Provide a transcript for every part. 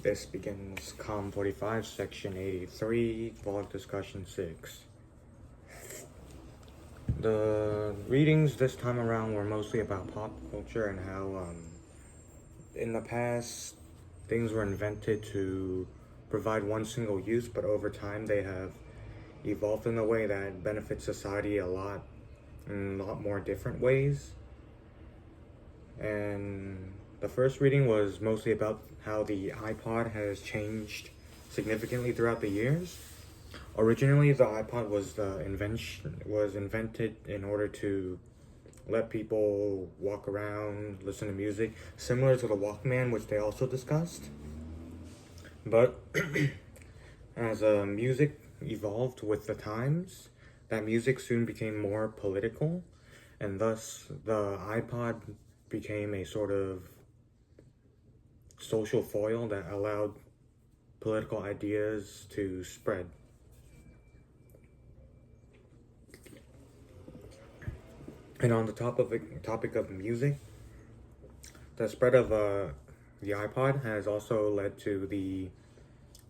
This begins COMM 45, Section 83, Vlog Discussion 6. The readings this time around were mostly about pop culture and how, in the past, things were invented to provide one single use, but over time they have evolved in a way that benefits society in a lot more different ways. And the first reading was mostly about how the iPod has changed significantly throughout the years. Originally, the iPod was invented in order to let people walk around, listen to music, similar to the Walkman, which they also discussed. But as music evolved with the times, that music soon became more political, and thus the iPod became a sort of social foil that allowed political ideas to spread. And on the topic of music, the spread of the iPod has also led to the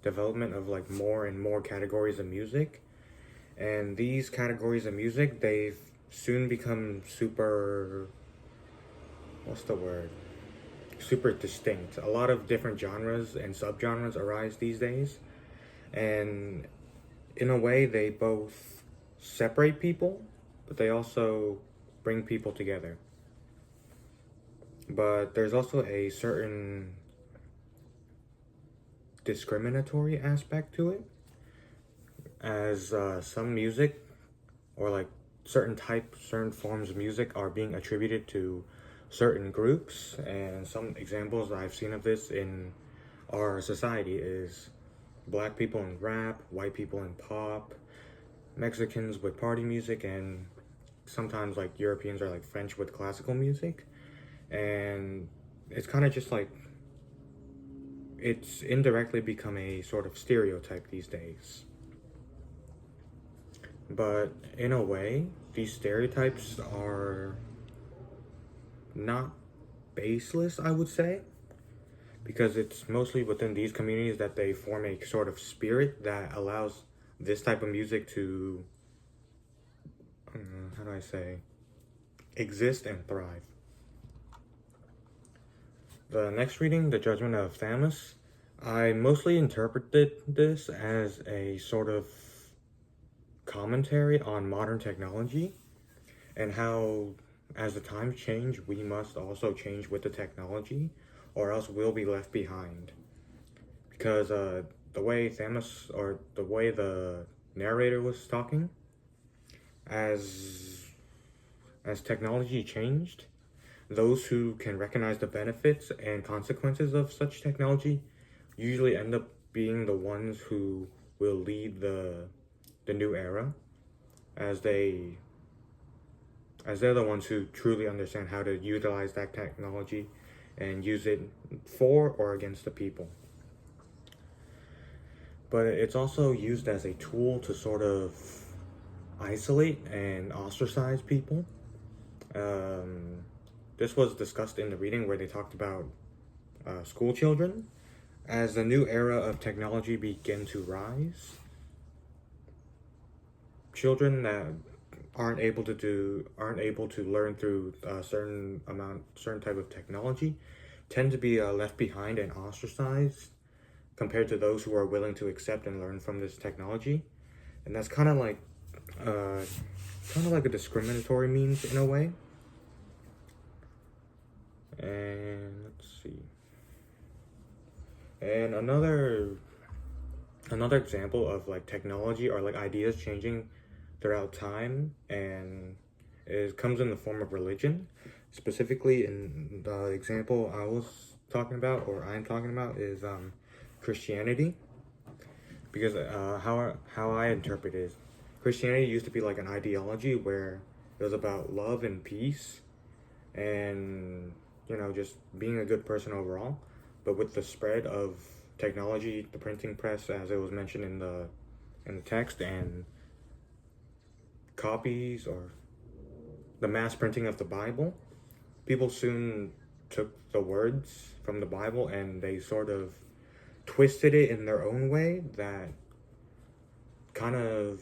development of like more and more categories of music. And these categories of music, they've soon become super distinct. A lot of different genres and subgenres arise these days. And in a way, they both separate people, but they also bring people together. But there's also a certain discriminatory aspect to it, as some music or like certain forms of music are being attributed to certain groups. And some examples I've seen of this in our society is black people in rap, white people in pop, Mexicans with party music, and sometimes like Europeans are like French with classical music. And it's kind of just like it's indirectly become a sort of stereotype these days. But in a way, these stereotypes are not baseless, I would say, because it's mostly within these communities that they form a sort of spirit that allows this type of music to, exist and thrive. The next reading, The Judgment of Thamus, I mostly interpreted this as a sort of commentary on modern technology and how, as the times change, we must also change with the technology, or else we'll be left behind. Because the way the narrator was talking, as technology changed, those who can recognize the benefits and consequences of such technology usually end up being the ones who will lead the new era, as they're the ones who truly understand how to utilize that technology and use it for or against the people. But it's also used as a tool to sort of isolate and ostracize people. This was discussed in the reading where they talked about school children. As the new era of technology begin to rise, children that aren't able to learn through a certain type of technology tend to be left behind and ostracized compared to those who are willing to accept and learn from this technology. And that's kind of like a discriminatory means in a way. And let's see. And another example of like technology or like ideas changing throughout time and comes in the form of religion. Specifically, in the example I'm talking about is Christianity, because how I interpret it is Christianity used to be like an ideology where it was about love and peace and just being a good person overall. But with the spread of technology, the printing press, as it was mentioned in the text, and copies or the mass printing of the Bible, people soon took the words from the Bible and they sort of twisted it in their own way that kind of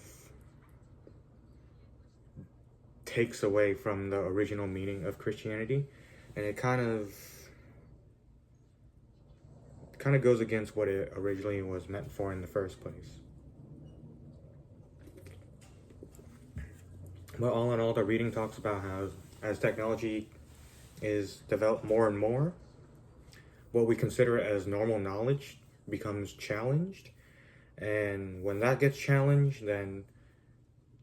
takes away from the original meaning of Christianity, and it kind of goes against what it originally was meant for in the first place. But all in all, the reading talks about how as technology is developed more and more, what we consider as normal knowledge becomes challenged. And when that gets challenged, then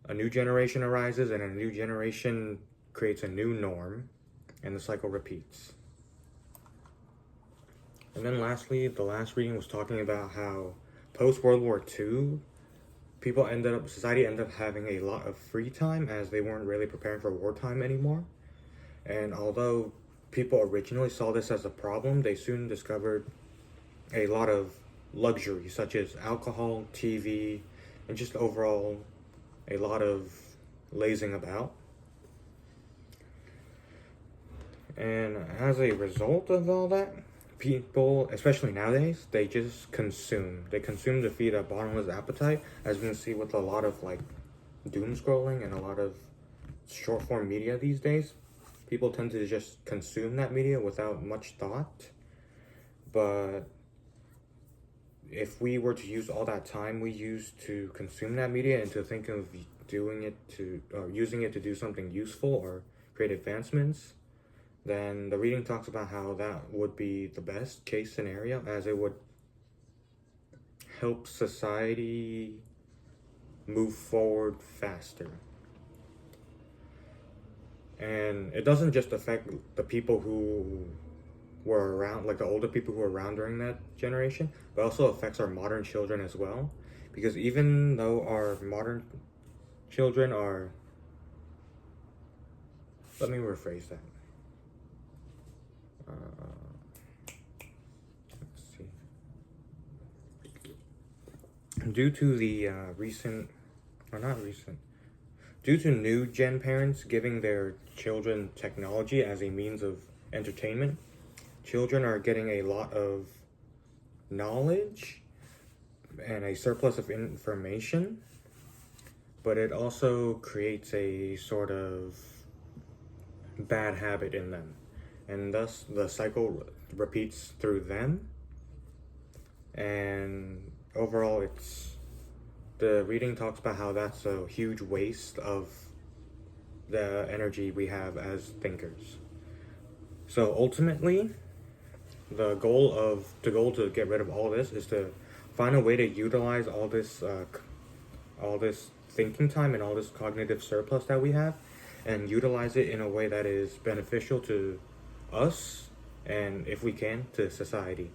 a new generation arises, and a new generation creates a new norm, and the cycle repeats. And then lastly, the last reading was talking about how post-World War II, society ended up having a lot of free time as they weren't really preparing for wartime anymore. And although people originally saw this as a problem, they soon discovered a lot of luxury, such as alcohol, TV, and just overall a lot of lazing about. And as a result of all that, people, especially nowadays, they just consume. They consume to feed a bottomless appetite, as we can see with a lot of like doom scrolling and a lot of short form media these days. People tend to just consume that media without much thought. But if we were to use all that time we used to consume that media into thinking of using it to do something useful or create advancements, then the reading talks about how that would be the best case scenario, as it would help society move forward faster. And it doesn't just affect the people who were around, like the older people who were around during that generation, but also affects our modern children as well. Because even though our modern children are, let me rephrase that. Let's see. Due to the due to new gen parents giving their children technology as a means of entertainment, children are getting a lot of knowledge and a surplus of information, but it also creates a sort of bad habit in them, and thus the cycle repeats through them. And overall, the reading talks about how that's a huge waste of the energy we have as thinkers. So ultimately, the goal to get rid of all this is to find a way to utilize all this thinking time and all this cognitive surplus that we have, and utilize it in a way that is beneficial to us, and if we can, to society.